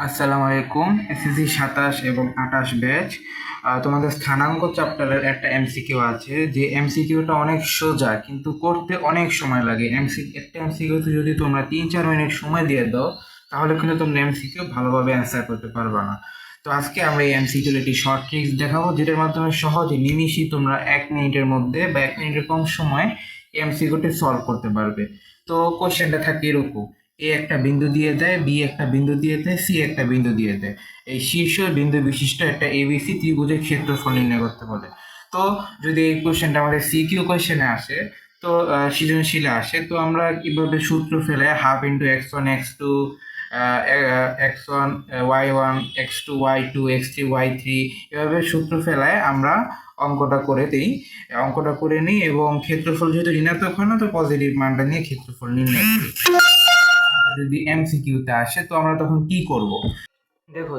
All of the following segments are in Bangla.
আসসালামু আলাইকুম। এসএসসি 27 এবং 28 ব্যাচ তোমাদের স্থানাঙ্ক চ্যাপ্টারের একটা এমসিকিউ আছে, যে এমসিকিউটা অনেক সোজা কিন্তু করতে অনেক সময় লাগে। একটা এমসিকিউতে যদি তোমরা 3-4 মিনিট সময় দিয়ে দাও তাহলে কিন্তু তোমরা এমসিকিউ ভালোভাবে অ্যান্সার করতে পারবে না। তো আজকে আমরা এই এমসিকিউর একটি শর্ট ট্রিক্স দেখাবো, যেটার মাধ্যমে সহজে নিমিষেই তোমরা 1 মিনিটের মধ্যে বা 1 মিনিটের কম সময় এমসিকিউটি সলভ করতে পারবে। তো কোশ্চেনটা থাকে এরকম: এ একটা বিন্দু দিয়ে দেয়, বি একটা বিন্দু দিয়ে দেয়, সি একটা বিন্দু দিয়ে দেয়। এই শীর্ষ বিন্দু বিশিষ্ট একটা এবিসি ত্রিভুজের ক্ষেত্রফল নির্ণয় করতে বলে। তো যদি এই কোশ্চেনটা আমাদের সিকিউ কোশ্চেনে আসে, তো সৃজনশীলে আসে, তো আমরা কিভাবে সূত্র ফেলে ½ x1 x2 x1 y1 x2 y2 x3 y3 এভাবে সূত্র ফেলায় আমরা অঙ্কটা করে দিই, অঙ্কটা করে নিই এবং ক্ষেত্রফল যেহেতু ঋণাত্মক হয় না, তো পজিটিভ মানটা নিয়ে ক্ষেত্রফল নির্ণয় করি। যদি এমসিকিউতে আসে তো আমরা তখন কি করব? দেখো,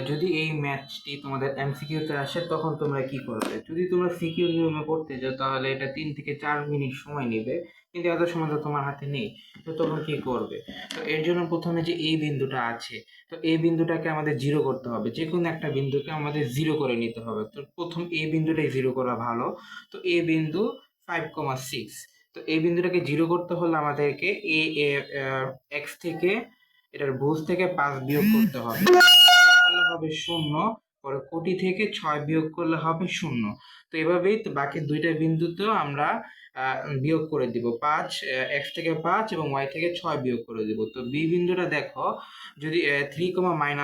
যদি এই ম্যাচটি তোমাদের এমসিকিউতে আসে তখন তোমরা কি করবে? যদি তোমরা সিকিউ নিয়মে করতে যাও তাহলে এটা 3 থেকে 4 মিনিট সময় নেবে, কিন্তু এত সময় তো তোমার হাতে নেই। তো তখন কি করবে? তো এর জন্য প্রথমে যে এই বিন্দুটা আছে, তো এই বিন্দুটাকে আমাদের জিরো করতে হবে। যে কোনো একটা বিন্দুকে আমাদের জিরো করে নিতে হবে। তো প্রথম এই বিন্দুটাই জিরো করা ভালো। তো এই বিন্দু 5,6। তো এই বিন্দুটাকে জিরো করতে হলে আমাদেরকে এক্স থেকে, এটার ভুজ থেকে 5 বিয়োগ করতে হবে। করলে হবে 0, পরে কোটি থেকে 6 বিয়োগ করলে হবে 0। তো এভাবেই তো বাকি দুইটা বিন্দুতেও আমরা বিয়োগ করে দিব। 5, এক্স থেকে 5 এবং ওয়াই থেকে 6 বিয়োগ করে দিব। তো বি বিন্দুটা দেখো, যদি 3,-1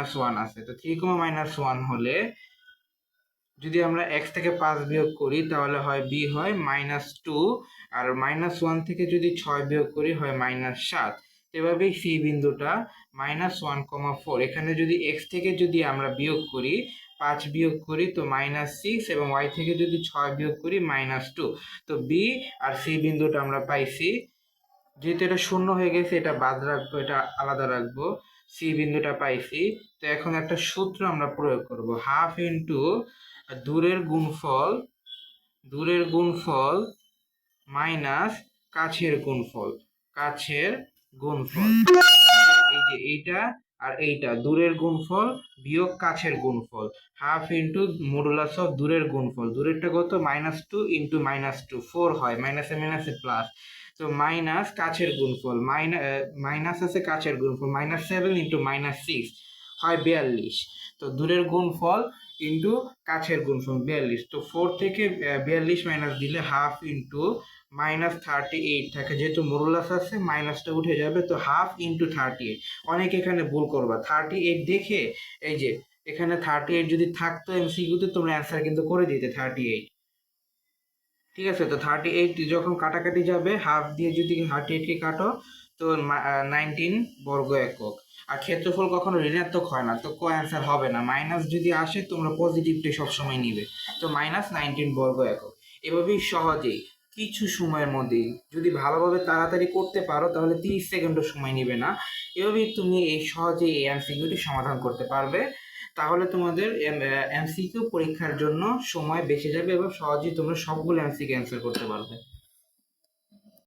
আছে, তো 3,-1 হলে যদি আমরা এক্স থেকে 5 বিয়োগ করি তাহলে হয় বি হয় -2, আর -1 থেকে যদি 6 বিয়োগ করি হয় -7। এভাবেই সি বিন্দুটা -1,4, এখানে যদি এক্স থেকে যদি আমরা বিয়োগ করি 5 বিয়োগ করি তো -6, এবং ওয়াই থেকে যদি 6 বিয়োগ করি -2। তো বি আর সি বিন্দুটা আমরা পাইছি। যেহেতু এটা শূন্য হয়ে গেছে, এটা বাদ রাখবো, এটা আলাদা রাখবো। সি বিন্দুটা পাইছি। তো এখন একটা সূত্র আমরা প্রয়োগ করব, হাফ ইন্টু দূরের গুণফল, দূরের গুণফল মাইনাস কাছের গুণফল, কাছের গুণফল। এই যে এইটা আর এইটা দূরের গুণফল বিয়োগ কাছের গুণফল, হাফ ইন্টু মডুলাস অফ দূরের গুণফল। দূরেরটা কত? -2 ইন্টু -2 4 হয়, মাইনাসে মাইনাসে প্লাস। তো মাইনাস কাছের গুণফল, মাইনাস আছে কাছের গুণফল, -7 ইন্টু -6 হয় 42। তো দূরের গুণফল ইন্টু কাছের গুণফল 42। তো 4 থেকে 42 মাইনাস দিলে হাফ ইন্টু -38 থাকে, যেহেতু মডুলাস আছে মাইনাসটা উঠে যাবে, তো হাফ ইন্টু 38। অনেকে এখানে ভুল করবা 38 দেখে, এই যে এখানে 38 যদি থাকতো এমসিকিউতে তোমরা অ্যান্সার কিন্তু করে দিতে 38। ঠিক আছে, তো 38 যখন কাটাকাটি যাবে, হাফ দিয়ে যদি 38কে কাটো তো 19 বর্গ একক। আর ক্ষেত্রফল কখনো ঋণাত্মক হয় না, তো কো অ্যান্সার হবে না। মাইনাস যদি আসে তোমরা পজিটিভটাই সবসময় নিবে। তো -19 বর্গ একক। এভাবেই সহজেই কিছু সময়ের মধ্যেই যদি ভালোভাবে তাড়াতাড়ি করতে পারো তাহলে 30 সেকেন্ডও সময় নেবে না। এভাবেই তুমি এই সহজেই এই এমসিকিউটি সমাধান করতে পারবে। তাহলে তোমাদের এমসিকিউ পরীক্ষার জন্য সময় বেঁচে যাবে এবং সহজেই তোমরা সবগুলো এমসিকিউ অ্যান্সার করতে পারবে।